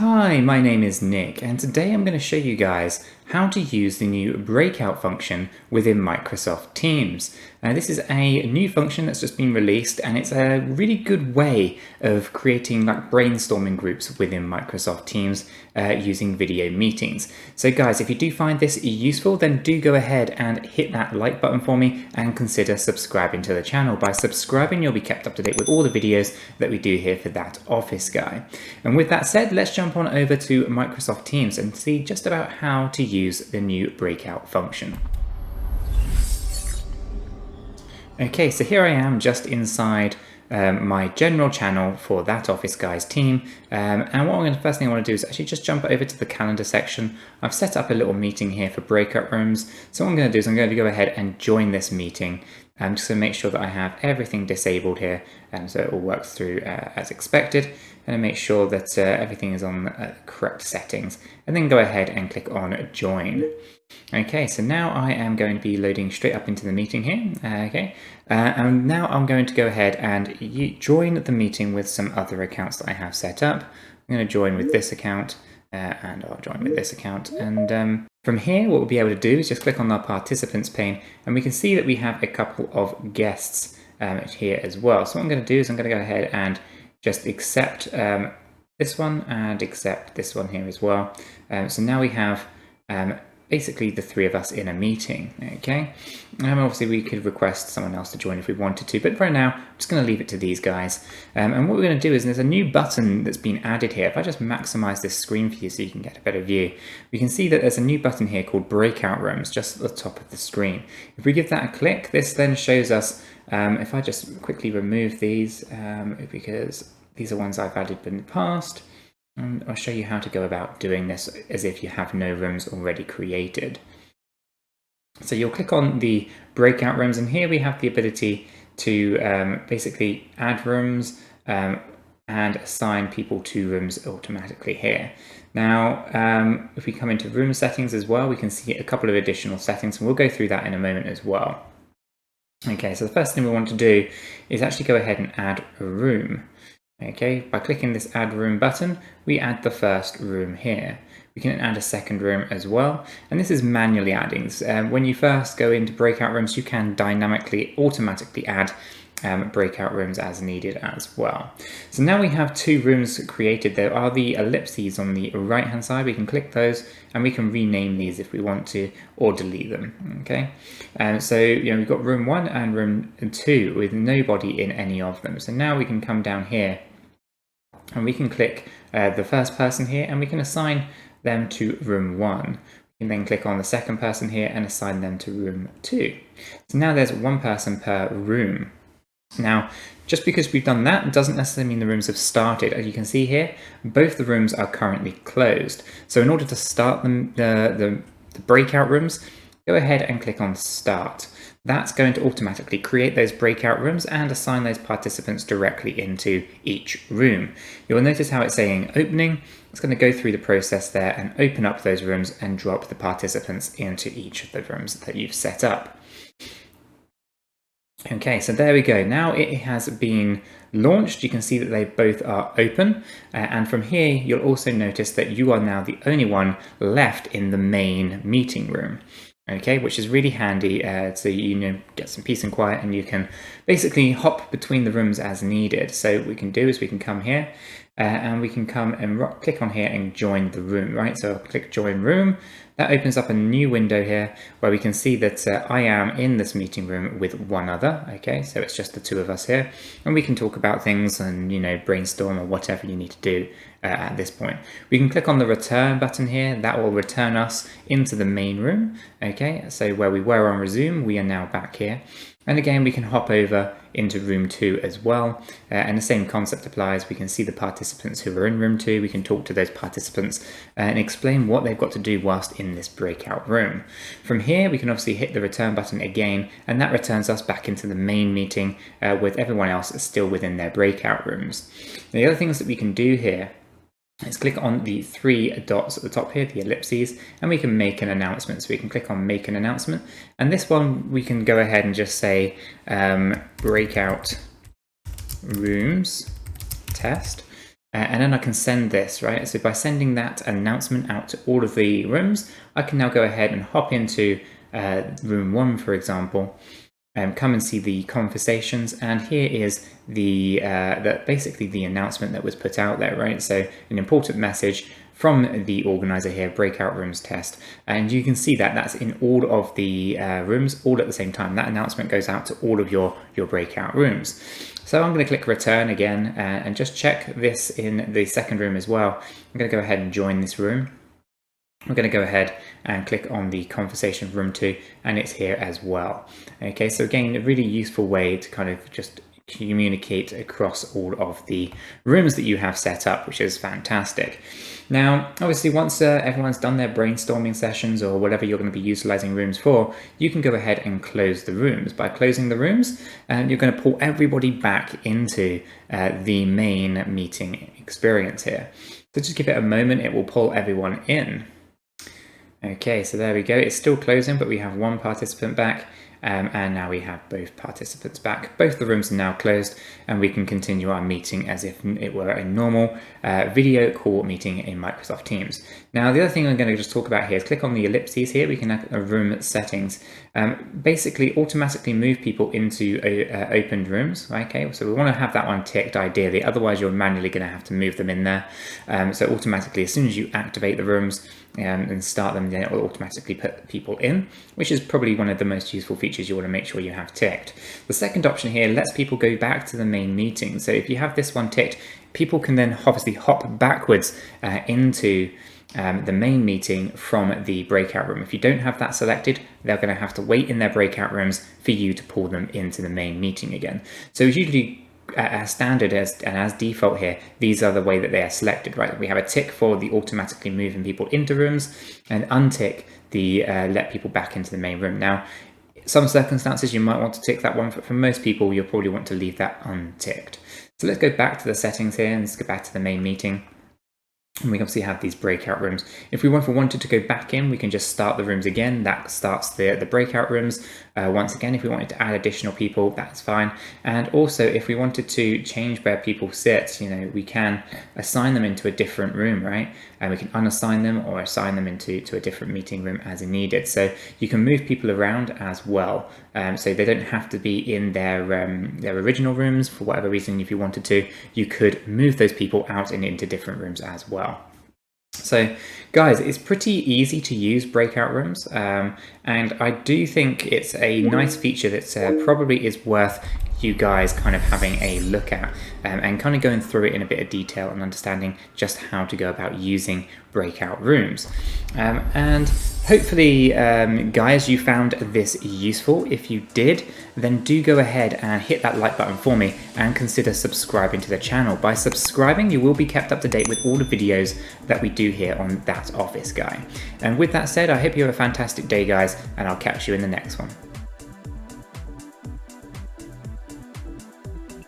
Hi, my name is Nick, and today I'm going to show you guys how to use the new Breakout function within Microsoft Teams. Now, this is a new function that's just been released, and it's a really good way of creating like brainstorming groups within Microsoft Teams using video meetings. So guys, if you do find this useful, then do go ahead and hit that like button for me and consider subscribing to the channel. By subscribing, you'll be kept up to date with all the videos that we do here for That Office Guy. And with that said, let's jump on over to Microsoft Teams and see just about how to use the new Breakout function. Okay, so here I am just inside my general channel for That Office Guy's team. And first thing I want to do is actually just jump over to the calendar section. I've set up a little meeting here for breakout rooms. So what I'm going to do is I'm going to go ahead and join this meeting. Just to make sure that I have everything disabled here, so it all works through as expected, and make sure that everything is on the correct settings, and then go ahead and click on join. Okay, so now I am going to be loading straight up into the meeting here. And now I'm going to go ahead and join the meeting with some other accounts that I have set up. I'm going to join with this account, and I'll join with this account, and from here what we'll be able to do is just click on our participants pane, and we can see that we have a couple of guests here as well. So what I'm going to do is I'm going to go ahead and just accept this one and accept this one here as well. So now we have basically the three of us in a meeting, okay? Obviously we could request someone else to join if we wanted to, but for now, I'm just gonna leave it to these guys. And what we're gonna do is there's a new button that's been added here. If I just maximize this screen for you so you can get a better view, we can see that there's a new button here called Breakout Rooms just at the top of the screen. If we give that a click, this then shows us, if I just quickly remove these, because these are ones I've added in the past, and I'll show you how to go about doing this as if you have no rooms already created. So you'll click on the breakout rooms, and here we have the ability to basically add rooms and assign people to rooms automatically here. Now, if we come into room settings as well, we can see a couple of additional settings, and we'll go through that in a moment as well. Okay, so the first thing we want to do is actually go ahead and add a room. Okay, by clicking this add room button, we add the first room here. We can add a second room as well, and this is manually adding. When you first go into breakout rooms, you can automatically add breakout rooms as needed as well. So now we have two rooms created. There are the ellipses on the right hand side. We can click those and we can rename these if we want to, or delete them. Okay, so we've got room 1 and room 2 with nobody in any of them. So now we can come down here and we can click the first person here, and we can assign them to room 1. We can then click on the second person here and assign them to room 2. So now there's one person per room. Now, just because we've done that doesn't necessarily mean the rooms have started. As you can see here, both the rooms are currently closed. So in order to start the breakout rooms, go ahead and click on Start. That's going to automatically create those breakout rooms and assign those participants directly into each room. You'll notice how it's saying opening. It's going to go through the process there and open up those rooms and drop the participants into each of the rooms that you've set up. Okay, so there we go. Now it has been launched. You can see that they both are open. And from here, you'll also notice that you are now the only one left in the main meeting room. Okay, which is really handy, so you get some peace and quiet, and you can basically hop between the rooms as needed. So what we can do is we can come here and we can come and click on here and join the room, right? So I'll click join room. That opens up a new window here where we can see that I am in this meeting room with one other. Okay, so it's just the two of us here, and we can talk about things and brainstorm or whatever you need to do at this point. We can click on the return button here. That will return us into the main room. Okay, so where we were on resume, we are now back here. And again, we can hop over into room 2 as well. And the same concept applies. We can see the participants who are in room 2. We can talk to those participants and explain what they've got to do whilst in this breakout room. From here, we can obviously hit the return button again, and that returns us back into the main meeting with everyone else still within their breakout rooms. The other things that we can do here is click on the 3 dots at the top here, the ellipses, and we can make an announcement. So we can click on make an announcement, and this one we can go ahead and just say breakout rooms test. and then I can send this, right? So by sending that announcement out to all of the rooms, I can now go ahead and hop into room 1, for example, come and see the conversations, and here is basically the announcement that was put out there, right? So an important message from the organizer here, breakout rooms test, and you can see that that's in all of the rooms all at the same time. That announcement goes out to all of your breakout rooms. So I'm going to click return again and just check this in the second room as well. I'm going to go ahead and join this room. I'm going to go ahead and click on the conversation room 2, and it's here as well. Okay, so again, a really useful way to kind of just communicate across all of the rooms that you have set up, which is fantastic. Now, obviously, once everyone's done their brainstorming sessions or whatever you're going to be utilizing rooms for, you can go ahead and close the rooms. By closing the rooms, you're going to pull everybody back into the main meeting experience here. So just give it a moment, it will pull everyone in. Okay, so there we go. It's still closing, but we have one participant back, and now we have both participants back. Both the rooms are now closed, and we can continue our meeting as if it were a normal video call meeting in Microsoft Teams. Now, the other thing I'm going to just talk about here is click on the ellipses here. We can have a room settings. Basically, automatically move people into opened rooms. Okay, so we want to have that one ticked ideally. Otherwise, you're manually going to have to move them in there. So automatically, as soon as you activate the rooms, and start them, then it will automatically put people in, which is probably one of the most useful features you want to make sure you have ticked. The second option here lets people go back to the main meeting. So if you have this one ticked, people can then obviously hop backwards into the main meeting from the breakout room. If you don't have that selected, they're going to have to wait in their breakout rooms for you to pull them into the main meeting again. So it's usually as standard and as default here, these are the way that they are selected, right? We have a tick for the automatically moving people into rooms, and untick the let people back into the main room. Now, some circumstances you might want to tick that one, but for most people you'll probably want to leave that unticked. So let's go back to the settings here and let's go back to the main meeting. And we obviously have these breakout rooms. If we wanted to go back in, we can just start the rooms again. That starts the breakout rooms. Once again, if we wanted to add additional people, that's fine. And also, if we wanted to change where people sit, we can assign them into a different room, right? And we can unassign them or assign them into a different meeting room as needed. So you can move people around as well. So they don't have to be in their original rooms for whatever reason. If you wanted to, you could move those people out and into different rooms as well. So guys, it's pretty easy to use breakout rooms, and I do think it's a nice feature that probably is worth you guys kind of having a look at, and kind of going through it in a bit of detail and understanding just how to go about using breakout rooms. And hopefully, guys, you found this useful. If you did, then do go ahead and hit that like button for me and consider subscribing to the channel. By subscribing, you will be kept up to date with all the videos that we do here on That Office Guy. And with that said, I hope you have a fantastic day, guys, and I'll catch you in the next one.